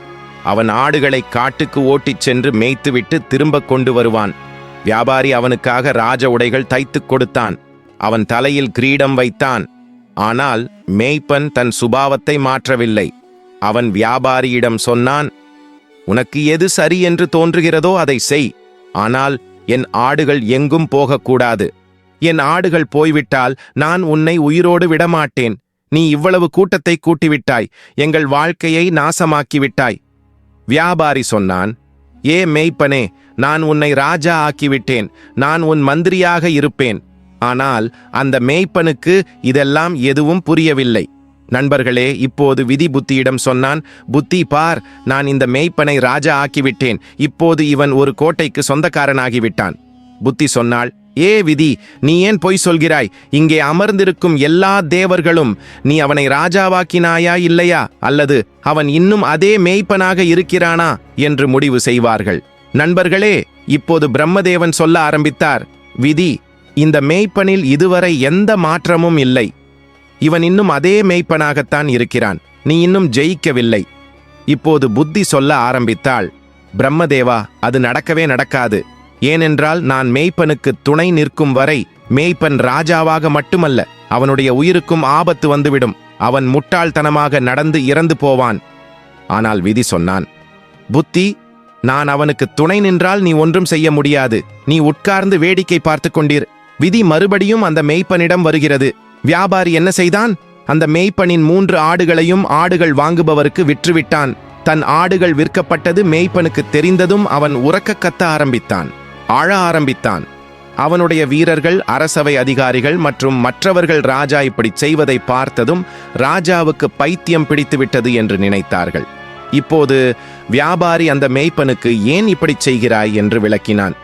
அவன் ஆடுகளை காட்டுக்கு ஓட்டிச் சென்று மேய்த்துவிட்டு திரும்ப கொண்டு வருவான். வியாபாரி அவனுக்காக ராஜ உடைகள் தைத்துக் கொடுத்தான். அவன் தலையில் கிரீடம் வைத்தான். ஆனால் மேய்ப்பன் தன் சுபாவத்தை மாற்றவில்லை. அவன் வியாபாரியிடம் சொன்னான், உனக்கு எது சரி என்று தோன்றுகிறதோ அதை செய். ஆனால் என் ஆடுகள் எங்கும் போகக்கூடாது. என் ஆடுகள் போய்விட்டால் நான் உன்னை உயிரோடு விடமாட்டேன். நீ இவ்வளவு கூட்டத்தை கூட்டிவிட்டாய். எங்கள் வாழ்க்கையை நாசமாக்கிவிட்டாய். வியாபாரி சொன்னான், ஏ மேய்ப்பனே, நான் உன்னை ராஜா ஆக்கிவிட்டேன். நான் உன் மந்திரியாக இருப்பேன். ஆனால் அந்த மேய்ப்பனுக்கு இதெல்லாம் எதுவும் புரியவில்லை. நண்பர்களே, இப்போது விதி புத்தியிடம் சொன்னான், புத்தி பார், நான் இந்த மேய்ப்பனை ராஜா ஆக்கிவிட்டேன். இப்போது இவன் ஒரு கோட்டைக்கு சொந்தக்காரனாகிவிட்டான். புத்தி சொன்னாள், ஏ விதி, நீ ஏன் பொய் சொல்கிறாய்? இங்கே அமர்ந்திருக்கும் எல்லா தேவர்களும் நீ அவனை ராஜாவாக்கினாயா இல்லையா, அல்லது அவன் இன்னும் அதே மேய்ப்பனாக இருக்கிறானா என்று முடிவு செய்வார்கள். நண்பர்களே, இப்போது பிரம்மதேவன் சொல்ல ஆரம்பித்தார், விதி, இந்த மேய்ப்பனில் இதுவரை எந்த மாற்றமும் இல்லை. இவன் இன்னும் அதே மேய்ப்பனாகத்தான் இருக்கிறான். நீ இன்னும் ஜெயிக்கவில்லை. இப்போது புத்தி சொல்ல ஆரம்பித்தாள், பிரம்மதேவா, அது நடக்கவே நடக்காது. ஏனென்றால் நான் மேய்ப்பனுக்கு துணை நிற்கும் வரை மேய்ப்பன் ராஜாவாக மட்டுமல்ல, அவனுடைய உயிருக்கும் ஆபத்து வந்துவிடும். அவன் முட்டாள்தனமாக நடந்து இறந்து போவான். ஆனால் விதி சொன்னான், புத்தி, நான் அவனுக்கு துணை நின்றால் நீ ஒன்றும் செய்ய முடியாது. நீ உட்கார்ந்து வேடிக்கை பார்த்து கொண்டீர். விதி மறுபடியும் அந்த மேய்ப்பனிடம் வருகிறது. வியாபாரி என்ன செய்தான்? அந்த மேய்ப்பனின் 3 ஆடுகளையும் ஆடுகள் வாங்குபவருக்கு விற்றுவிட்டான். தன் ஆடுகள் விற்கப்பட்டது மேய்ப்பனுக்கு தெரிந்ததும் அவன் உரக்க கத்த ஆரம்பித்தான். ஆழ ஆரம்பித்தான். அவனுடைய வீரர்கள், அரசவை அதிகாரிகள் மற்றும் மற்றவர்கள் ராஜா இப்படி செய்வதை பார்த்ததும் ராஜாவுக்கு பைத்தியம் பிடித்துவிட்டது என்று நினைத்தார்கள். இப்போது வியாபாரி அந்த மேய்ப்பனுக்கு ஏன் இப்படி செய்கிறாய் என்று விளக்கினான்.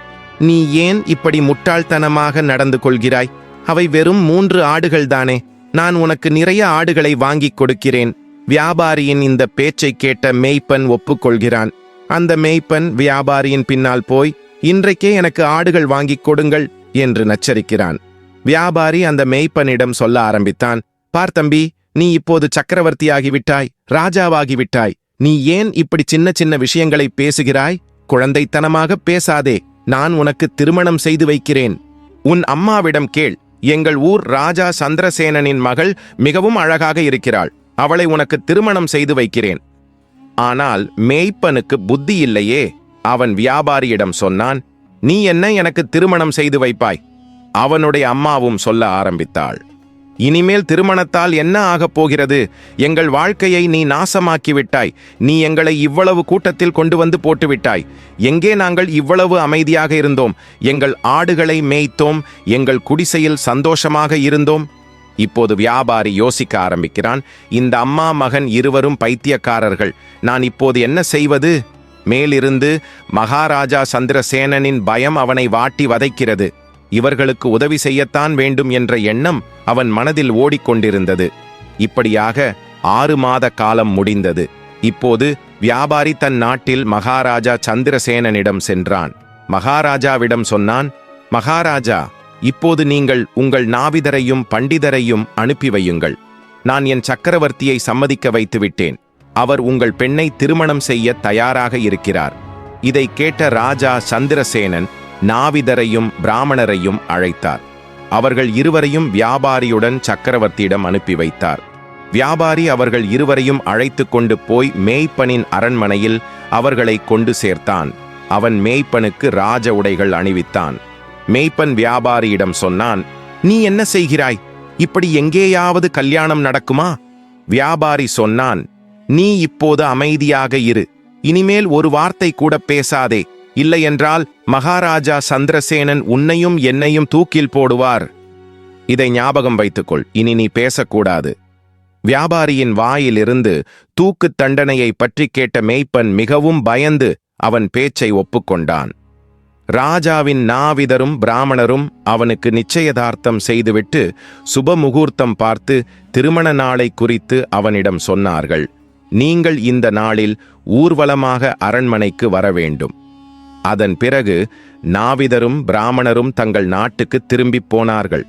நீ ஏன் இப்படி முட்டாள்தனமாக நடந்து கொள்கிறாய்? அவை வெறும் 3 ஆடுகள்தானே. நான் உனக்கு நிறைய ஆடுகளை வாங்கிக் கொடுக்கிறேன். வியாபாரியின் இந்த பேச்சை கேட்ட மேய்ப்பன் ஒப்புக்கொள்கிறான். அந்த மேய்ப்பன் வியாபாரியின் பின்னால் போய், இன்றைக்கே எனக்கு ஆடுகள் வாங்கிக் கொடுங்கள் என்று நச்சரிக்கிறான். வியாபாரி அந்த மேய்ப்பனிடம் சொல்ல ஆரம்பித்தான், பார் தம்பி, நீ இப்போது சக்கரவர்த்தியாகிவிட்டாய், ராஜாவாகிவிட்டாய். நீ ஏன் இப்படி சின்ன சின்ன விஷயங்களை பேசுகிறாய்? குழந்தைத்தனமாக பேசாதே. நான் உனக்கு திருமணம் செய்து வைக்கிறேன். உன் அம்மாவிடம் கேள். எங்கள் ஊர் ராஜா சந்திரசேனனின் மகள் மிகவும் அழகாக இருக்கிறாள். அவளை உனக்கு திருமணம் செய்து வைக்கிறேன். ஆனால் மேய்ப்பனுக்கு புத்தி இல்லையே. அவன் வியாபாரியிடம் சொன்னான், நீ என்ன எனக்கு திருமணம் செய்து வைப்பாய்? அவனுடைய அம்மாவும் சொல்ல ஆரம்பித்தாள், இனிமேல் திருமணத்தால் என்ன ஆகப் போகிறது? எங்கள் வாழ்க்கையை நீ நாசமாக்கிவிட்டாய். நீ எங்களை இவ்வளவு கூட்டத்தில் கொண்டு வந்து போட்டுவிட்டாய். எங்கே நாங்கள் இவ்வளவு அமைதியாக இருந்தோம்? எங்கள் ஆடுகளை மேய்த்தோம். எங்கள் குடிசையில் சந்தோஷமாக இருந்தோம். இப்போது வியாபாரி யோசிக்க ஆரம்பிக்கிறான். இந்த அம்மா மகன் இருவரும் பைத்தியக்காரர்கள். நான் இப்போது என்ன செய்வது? மேலிருந்து மகாராஜா சந்திரசேனனின் பயம் அவனை வாட்டி வதைக்கிறது. இவர்களுக்கு உதவி செய்யத்தான் வேண்டும் என்ற எண்ணம் அவன் மனதில் ஓடிக்கொண்டிருந்தது. இப்படியாக 6 மாத காலம் முடிந்தது. இப்போது வியாபாரி தன் நாட்டில் மகாராஜா சந்திரசேனனிடம் சென்றான். மகாராஜாவிடம் சொன்னான், மகாராஜா, இப்போது நீங்கள் உங்கள் நாவிதரையும் பண்டிதரையும் அனுப்பி வையுங்கள். நான் என் சக்கரவர்த்தியை சம்மதிக்க வைத்துவிட்டேன். அவர் உங்கள் பெண்ணை திருமணம் செய்ய தயாராக இருக்கிறார். இதை கேட்ட ராஜா சந்திரசேனன் நாவிதரையும் பிராமணரையும் அழைத்தார். அவர்கள் இருவரையும் வியாபாரியுடன் சக்கரவர்த்தியிடம் அனுப்பி வைத்தார். வியாபாரி அவர்கள் இருவரையும் அழைத்து கொண்டு போய் மேய்ப்பனின் அரண்மனையில் அவர்களை கொண்டு சேர்த்தான். அவன் மேய்ப்பனுக்கு ராஜ உடைகள் அணிவித்தான். மேய்ப்பன் வியாபாரியிடம் சொன்னான், நீ என்ன செய்கிறாய்? இப்படி எங்கேயாவது கல்யாணம் நடக்குமா? வியாபாரி சொன்னான், நீ இப்போது அமைதியாக இரு. இனிமேல் ஒரு வார்த்தை கூட பேசாதே. இல்லையென்றால் மகாராஜா சந்திரசேனன் உன்னையும் என்னையும் தூக்கில் போடுவார். இதை ஞாபகம் வைத்துக்கொள். இனி நீ பேசக்கூடாது. வியாபாரியின் வாயிலிருந்து தூக்கு தண்டனையை பற்றி கேட்ட மேய்ப்பன் மிகவும் பயந்து அவன் பேச்சை ஒப்புக்கொண்டான். ராஜாவின் நாவிதரும் பிராமணரும் அவனுக்கு நிச்சயதார்த்தம் செய்துவிட்டு சுப முகூர்த்தம் பார்த்து திருமண நாளை குறித்து அவனிடம் சொன்னார்கள். நீங்கள் இந்த நாளில் ஊர்வலமாக அரண்மனைக்கு வர வேண்டும். அதன் பிறகு நாவிதரும் பிராமணரும் தங்கள் நாட்டுக்கு திரும்பிப் போனார்கள்.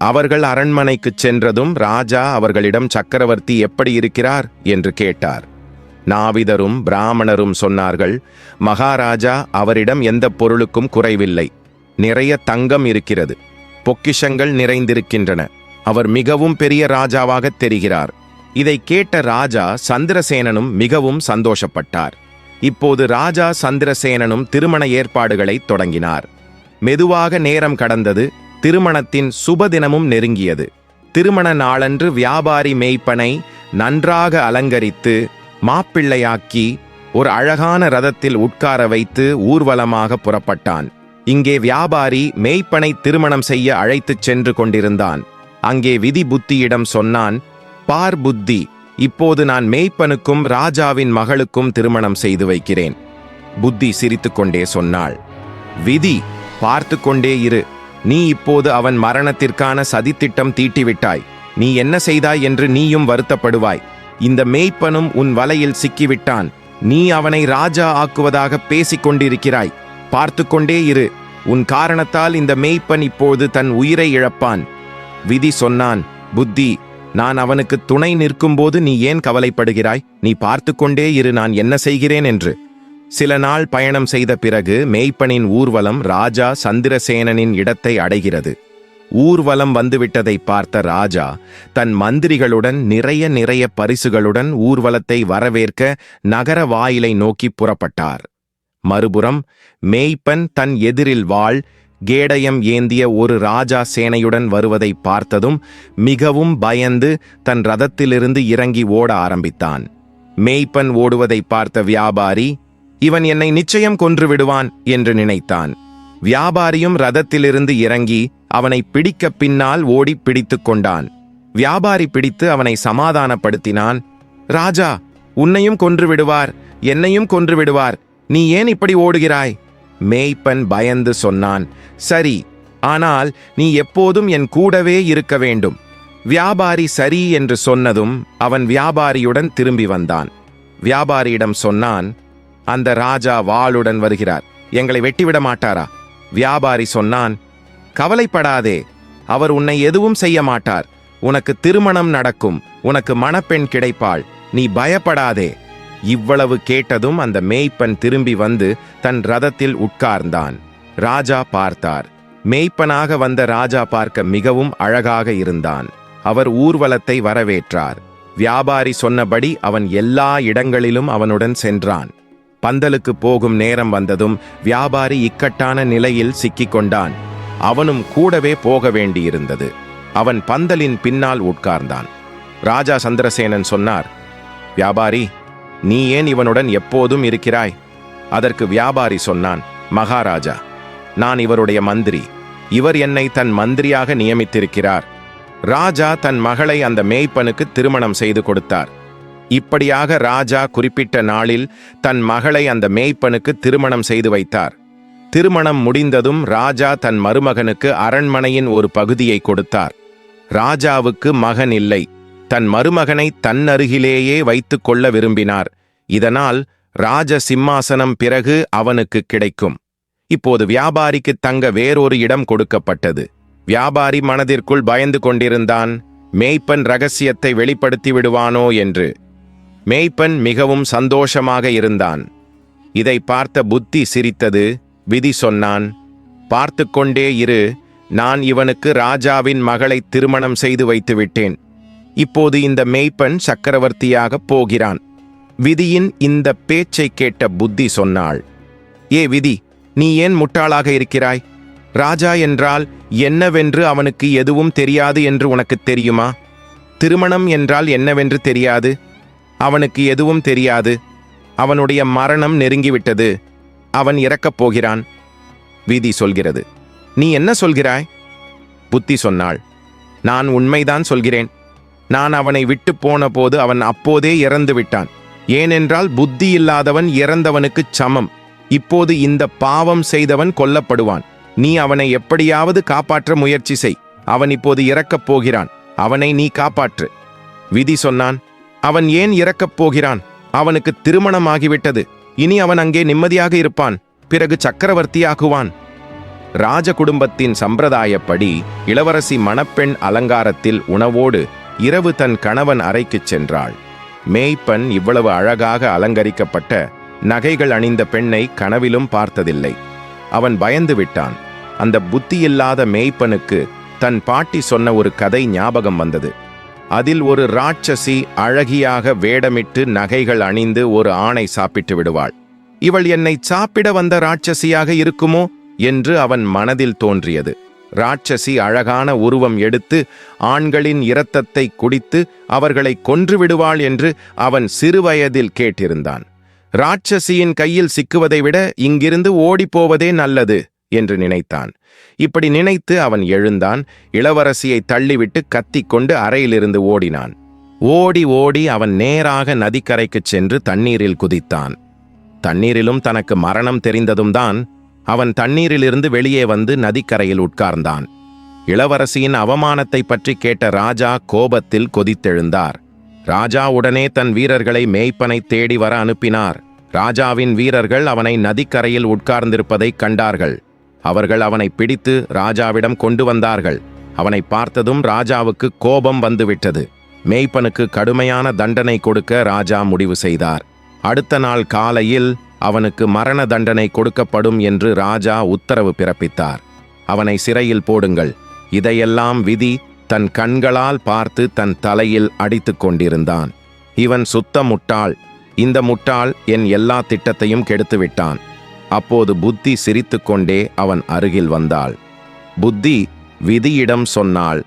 அவர்கள் அரண்மனைக்குச் சென்றதும் ராஜா அவர்களிடம் சக்கரவர்த்தி எப்படி இருக்கிறார் என்று கேட்டார். நாவிதரும் பிராமணரும் சொன்னார்கள், மகாராஜா அவரிடம் எந்த பொருளுக்கும் குறைவில்லை. நிறைய தங்கம் இருக்கிறது. பொக்கிஷங்கள் நிறைந்திருக்கின்றன. அவர் மிகவும் பெரிய ராஜாவாக தெரிகிறார். இதை கேட்ட ராஜா சந்திரசேனனும் மிகவும் சந்தோஷப்பட்டார். இப்போது ராஜா சந்திரசேனனும் திருமண ஏற்பாடுகளை தொடங்கினார். மெதுவாக நேரம் கடந்தது. திருமணத்தின் சுபதினமும் நெருங்கியது. திருமண நாளன்று வியாபாரி மேய்ப்பனை நன்றாக அலங்கரித்து மாப்பிள்ளையாக்கி ஒரு அழகான ரதத்தில் உட்கார வைத்து ஊர்வலமாக புறப்பட்டான். இங்கே வியாபாரி மேய்ப்பனை திருமணம் செய்ய அழைத்துச் சென்று கொண்டிருந்தான். அங்கே விதி புத்தியிடம் சொன்னான், பார் புத்தி, இப்போது நான் மேய்ப்பனுக்கும் ராஜாவின் மகளுக்கும் திருமணம் செய்து வைக்கிறேன். புத்தி சிரித்துக்கொண்டே சொன்னாள், விதி, பார்த்து கொண்டே இரு. நீ இப்போது அவன் மரணத்திற்கான சதித்திட்டம் தீட்டிவிட்டாய். நீ என்ன செய்தாய் என்று நீயும் வருத்தப்படுவாய். இந்த மேய்ப்பனும் உன் வலையில் சிக்கிவிட்டான். நீ அவனை ராஜா ஆக்குவதாக பேசிக் கொண்டிருக்கிறாய். பார்த்து கொண்டே இரு. உன் காரணத்தால் இந்த மேய்ப்பன் இப்போது தன் உயிரை இழப்பான். விதி சொன்னான், புத்தி, நான் அவனுக்கு துணை நிற்கும்போது நீ ஏன் கவலைப்படுகிறாய்? நீ பார்த்து கொண்டே இரு நான் என்ன செய்கிறேன் என்று. சில நாள் பயணம் செய்த பிறகு மேய்ப்பனின் ஊர்வலம் ராஜா சந்திரசேனனின் இடத்தை அடைகிறது. ஊர்வலம் வந்துவிட்டதை பார்த்த ராஜா தன் மந்திரிகளுடன் நிறைய பரிசுகளுடன் ஊர்வலத்தை வரவேற்க நகர வாயிலை நோக்கி புறப்பட்டார். மறுபுறம் மேய்ப்பன் தன் எதிரில் வாள் கேடயம் ஏந்திய ஒரு ராஜா சேனையுடன் வருவதை பார்த்ததும் மிகவும் பயந்து தன் ரதத்திலிருந்து இறங்கி ஓட ஆரம்பித்தான். மேய்ப்பன் ஓடுவதை பார்த்த வியாபாரி, இவன் என்னை நிச்சயம் கொன்று விடுவான் என்று நினைத்தான். வியாபாரியும் ரதத்திலிருந்து இறங்கி அவனை பிடிக்க பின்னால் ஓடி பிடித்து கொண்டான். வியாபாரி பிடித்து அவனை சமாதானப்படுத்தினான். ராஜா, உன்னையும் கொன்று விடுவார், என்னையும் கொன்று விடுவார். நீ ஏன் இப்படி ஓடுகிறாய்? மேய்ப்பன் பயந்து சொன்னான், சரி, ஆனால் நீ எப்போதும் என் கூடவே இருக்க வேண்டும். வியாபாரி சரி என்று சொன்னதும் அவன் வியாபாரியுடன் திரும்பி வந்தான். வியாபாரியிடம் சொன்னான், அந்த ராஜா வாளுடன் வருகிறார். எங்களை வெட்டிவிட மாட்டாரா? வியாபாரி சொன்னான், கவலைப்படாதே, அவர் உன்னை எதுவும் செய்ய மாட்டார். உனக்கு திருமணம் நடக்கும். உனக்கு மணப்பெண் கிடைப்பாள். நீ பயப்படாதே. இவ்வளவு கேட்டதும் அந்த மேய்ப்பன் திரும்பி வந்து தன் ரதத்தில் உட்கார்ந்தான். ராஜா பார்த்தார். மேய்ப்பனாக வந்த ராஜா பார்க்க மிகவும் அழகாக இருந்தான். அவர் ஊர்வலத்தை வரவேற்றார். வியாபாரி சொன்னபடி அவன் எல்லா இடங்களிலும் அவனுடன் சென்றான். பந்தலுக்கு போகும் நேரம் வந்ததும் வியாபாரி இக்கட்டான நிலையில் சிக்கிக் கொண்டான். அவனும் கூடவே போக வேண்டியிருந்தது. அவன் பந்தலின் பின்னால் உட்கார்ந்தான். ராஜா சந்திரசேனன் சொன்னார், வியாபாரி, நீ ஏன் இவனுடன் எப்போதும் இருக்கிறாய்? அதற்கு வியாபாரி சொன்னான், மகாராஜா, நான் இவருடைய மந்திரி. இவர் என்னை தன் மந்திரியாக நியமித்திருக்கிறார். ராஜா தன் மகளை அந்த மேய்ப்பனுக்கு திருமணம் செய்து கொடுத்தார். இப்படியாக ராஜா குறிப்பிட்ட நாளில் தன் மகளை அந்த மேய்ப்பனுக்கு திருமணம் செய்து வைத்தார். திருமணம் முடிந்ததும் ராஜா தன் மருமகனுக்கு அரண்மனையின் ஒரு பகுதியை கொடுத்தார். ராஜாவுக்கு மகன் இல்லை. தன் மருமகனை தன்னருகிலேயே வைத்துக் கொள்ள விரும்பினார். இதனால் ராஜ சிம்மாசனம் பிறகு அவனுக்கு கிடைக்கும். இப்போது வியாபாரிக்கு தங்க வேறொரு இடம் கொடுக்கப்பட்டது. வியாபாரி மனதிற்குள் பயந்து கொண்டிருந்தான், மேய்ப்பன் ரகசியத்தை வெளிப்படுத்தி விடுவானோ என்று. மேய்ப்பன் மிகவும் சந்தோஷமாக இருந்தான். இதை பார்த்த புத்தி சிரித்தது. விதி சொன்னான், பார்த்து கொண்டே இரு, நான் இவனுக்கு ராஜாவின் மகளை திருமணம் செய்து வைத்து விட்டேன். இப்போது இந்த மேய்ப்பன் சக்கரவர்த்தியாகப் போகிறான். விதியின் இந்த பேச்சை கேட்ட புத்தி சொன்னாள், ஏ விதி, நீ ஏன் முட்டாளாக இருக்கிறாய்? ராஜா என்றால் என்னவென்று அவனுக்கு எதுவும் தெரியாது என்று உனக்கு தெரியுமா? திருமணம் என்றால் என்னவென்று தெரியாது. அவனுக்கு எதுவும் தெரியாது. அவனுடைய மரணம் நெருங்கிவிட்டது. அவன் இறக்கப் போகிறான். விதி சொல்கிறது. நீ என்ன சொல்கிறாய்? புத்தி சொன்னாள், நான் உண்மைதான் சொல்கிறேன். நான் அவனை விட்டு போன போது அவன் அப்போதே இறந்து விட்டான். ஏனென்றால் புத்தி இல்லாதவன் இறந்தவனுக்குச் சமம். இப்போது இந்த பாவம் செய்தவன் கொல்லப்படுவான். நீ அவனை எப்படியாவது காப்பாற்ற முயற்சி செய். அவன் இப்போது இறக்கப் போகிறான். அவனை நீ காப்பாற்று. விதி சொன்னான், அவன் ஏன் இறக்கப் போகிறான்? அவனுக்கு திருமணமாகிவிட்டது. இனி அவன் அங்கே நிம்மதியாக இருப்பான். பிறகு சக்கரவர்த்தியாகுவான். ராஜ குடும்பத்தின் சம்பிரதாயப்படி இளவரசி மணப்பெண் அலங்காரத்தில் உணவோடு இரவு தன் கணவன் அறைக்குச் சென்றாள். மேய்ப்பன் இவ்வளவு அழகாக அலங்கரிக்கப்பட்ட நகைகள் அணிந்த பெண்ணை கனவிலும் பார்த்ததில்லை. அவன் பயந்து விட்டான். அந்த புத்தியில்லாத மேய்ப்பனுக்கு தன் பாட்டி சொன்ன ஒரு கதை ஞாபகம் வந்தது. அதில் ஒரு ராட்சசி அழகியாக வேடமிட்டு நகைகள் அணிந்து ஒரு ஆணை சாப்பிட்டு விடுவாள். இவள் என்னை சாப்பிட வந்த ராட்சசியாக இருக்குமோ என்று அவன் மனதில் தோன்றியது. ராட்சசி அழகான உருவம் எடுத்து ஆண்களின் இரத்தத்தை குடித்து அவர்களை கொன்று விடுவாள் என்று அவன் சிறுவயதில் கேட்டிருந்தான். ராட்சசியின் கையில் சிக்குவதை விட இங்கிருந்து ஓடிப்போவதே நல்லது என்று நினைத்தான். இப்படி நினைத்து அவன் எழுந்தான். இளவரசியை தள்ளிவிட்டு கத்திக்கொண்டு அறையிலிருந்து ஓடினான். ஓடி ஓடி அவன் நேராக நதிக்கரைக்குச் சென்று தண்ணீரில் குதித்தான். தண்ணீரிலும் தனக்கு மரணம் தெரிந்ததும் தான் அவன் தண்ணீரிலிருந்து வெளியே வந்து நதிக்கரையில் உட்கார்ந்தான். இளவரசியின் அவமானத்தை பற்றி கேட்ட ராஜா கோபத்தில் கொதித்தெழுந்தார். ராஜா உடனே தன் வீரர்களை மேய்ப்பனை தேடி வர அனுப்பினார். ராஜாவின் வீரர்கள் அவனை நதிக்கரையில் உட்கார்ந்திருப்பதை கண்டார்கள். அவர்கள் அவனை பிடித்து ராஜாவிடம் கொண்டு வந்தார்கள். அவனை பார்த்ததும் ராஜாவுக்கு கோபம் வந்துவிட்டது. மேய்ப்பனுக்கு கடுமையான தண்டனை கொடுக்க ராஜா முடிவு செய்தார். அடுத்த நாள் காலையில் அவனுக்கு மரண தண்டனை கொடுக்கப்படும் என்று ராஜா உத்தரவு பிறப்பித்தார். அவனை சிறையில் போடுங்கள். இதையெல்லாம் விதி தன் கண்களால் பார்த்து தன் தலையில் அடித்துக் கொண்டிருந்தான். இவன் சுத்த முட்டாள். இந்த முட்டாள் என் எல்லா திட்டத்தையும் கெடுத்துவிட்டான். அப்போது புத்தி சிரித்துக்கொண்டே அவன் அருகில் வந்தாள். புத்தி விதியிடம் சொன்னாள்,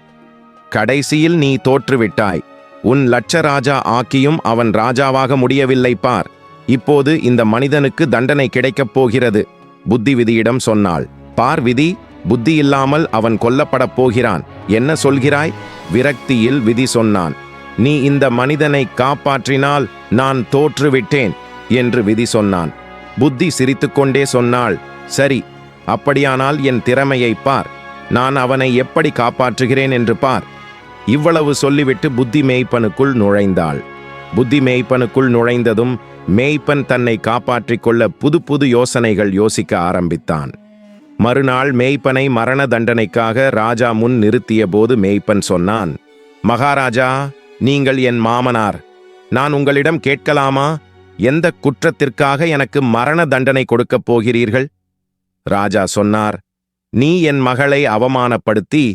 கடைசியில் நீ தோற்றுவிட்டாய். உன் லட்சராஜா ஆக்கியும் அவன் ராஜாவாக முடியவில்லை பார். இப்போது இந்த மனிதனுக்கு தண்டனை கிடைக்கப் போகிறது. புத்தி விதியிடம் சொன்னாள், பார் விதி, புத்தி இல்லாமல் அவன் கொல்லப்படப் போகிறான். என்ன சொல்கிறாய்? விரக்தியில் விதி சொன்னான், நீ இந்த மனிதனை காப்பாற்றினால் நான் தோற்றுவிட்டேன் என்று விதி சொன்னான். புத்தி சிரித்துக்கொண்டே சொன்னாள், சரி, அப்படியானால் என் திறமையை பார். நான் அவனை எப்படி காப்பாற்றுகிறேன் என்று பார். இவ்வளவு சொல்லிவிட்டு புத்தி மேய்ப்பனுக்குள் நுழைந்தாள். புத்தி மேய்ப்பனுக்குள் நுழைந்ததும் மேய்ப்பன் தன்னை காப்பாற்றிக் கொள்ள புது புது யோசனைகள் யோசிக்க ஆரம்பித்தான். மறுநாள் மேய்ப்பனை மரண தண்டனைக்காக ராஜா முன் நிறுத்திய போது மேய்ப்பன் சொன்னான், மகாராஜா, நீங்கள் என் மாமனார். நான் உங்களிடம் கேட்கலாமா? எந்த குற்றத்திற்காக எனக்கு மரண தண்டனை கொடுக்கப் போகிறீர்கள்? ராஜா சொன்னார், நீ என் மகளை அவமானப்படுத்தி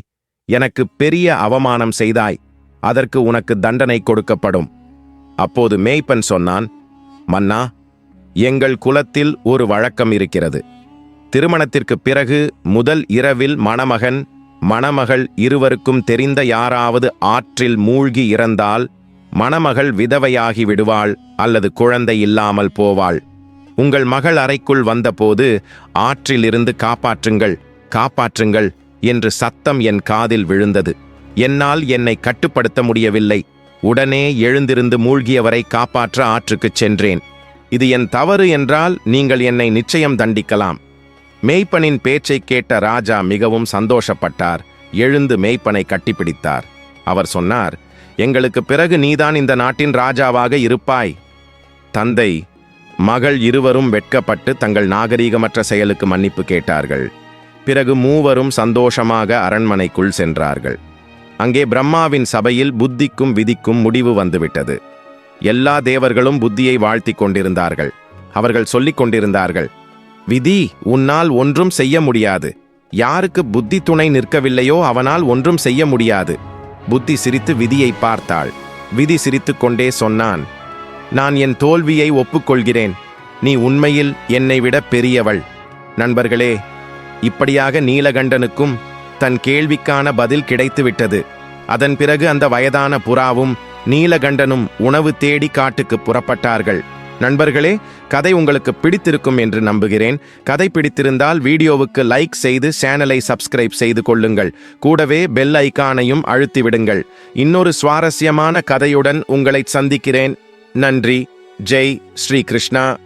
எனக்கு பெரிய அவமானம் செய்தாய். அதற்கு உனக்கு தண்டனை கொடுக்கப்படும். அப்போது மேய்ப்பன் சொன்னான், மன்னா, எங்கள் குலத்தில் ஒரு வழக்கம் இருக்கிறது. திருமணத்திற்கு பிறகு முதல் இரவில் மணமகன் மணமகள் இருவருக்கும் தெரிந்த யாராவது ஆற்றில் மூழ்கி இறந்தால் மணமகள் விதவையாகி விடுவாள் அல்லது குழந்தை இல்லாமல் போவாள். உங்கள் மகள் அறைக்குள் வந்தபோது ஆற்றிலிருந்து காப்பாற்றுங்கள், காப்பாற்றுங்கள் என்று சத்தம் என் காதில் விழுந்தது. என்னால் என்னை கட்டுப்படுத்த முடியவில்லை. உடனே எழுந்திருந்து மூழ்கியவரை காப்பாற்ற ஆற்றுக்குச் சென்றேன். இது என் தவறு என்றால் நீங்கள் என்னை நிச்சயம் தண்டிக்கலாம். மேய்ப்பனின் பேச்சைக் கேட்ட ராஜா மிகவும் சந்தோஷப்பட்டார். எழுந்து மேய்ப்பனை கட்டிப்பிடித்தார். அவர் சொன்னார், எங்களுக்கு பிறகு நீதான் இந்த நாட்டின் ராஜாவாக இருப்பாய். தந்தை, மகள் இருவரும் வெட்கப்பட்டு தங்கள் நாகரீகமற்ற செயலுக்கு மன்னிப்பு கேட்டார்கள். பிறகு மூவரும் சந்தோஷமாக அரண்மனைக்குள் சென்றார்கள். அங்கே பிரம்மாவின் சபையில் புத்திக்கும் விதிக்கும் முடிவு வந்துவிட்டது. எல்லா தேவர்களும் புத்தியை வாழ்த்திக் கொண்டிருந்தார்கள். அவர்கள் சொல்லிக் கொண்டிருந்தார்கள், விதி, உன்னால் ஒன்றும் செய்ய முடியாது. யாருக்கு புத்தி துணை நிற்கவில்லையோ அவனால் ஒன்றும் செய்ய முடியாது. புத்தி சிரித்து விதியை பார்த்தாள். விதி சிரித்துக்கொண்டே சொன்னான், நான் என் தோல்வியை ஒப்புக்கொள்கிறேன். நீ உண்மையில் என்னை விட பெரியவள். நண்பர்களே, இப்படியாக நீலகண்டனுக்கும் தன் கேள்விக்கான பதில் கிடைத்துவிட்டது. அதன் பிறகு அந்த வயதான புறாவும் நீலகண்டனும் உணவு தேடி காட்டுக்கு புறப்பட்டார்கள். நண்பர்களே, கதை உங்களுக்கு பிடித்திருக்கும் என்று நம்புகிறேன். கதை பிடித்திருந்தால் வீடியோவுக்கு லைக் செய்து சேனலை சப்ஸ்கிரைப் செய்து கொள்ளுங்கள். கூடவே பெல் ஐகானையும் அழுத்திவிடுங்கள். இன்னொரு சுவாரஸ்யமான கதையுடன் உங்களை சந்திக்கிறேன். நன்றி. ஜெய் ஸ்ரீ கிருஷ்ணா.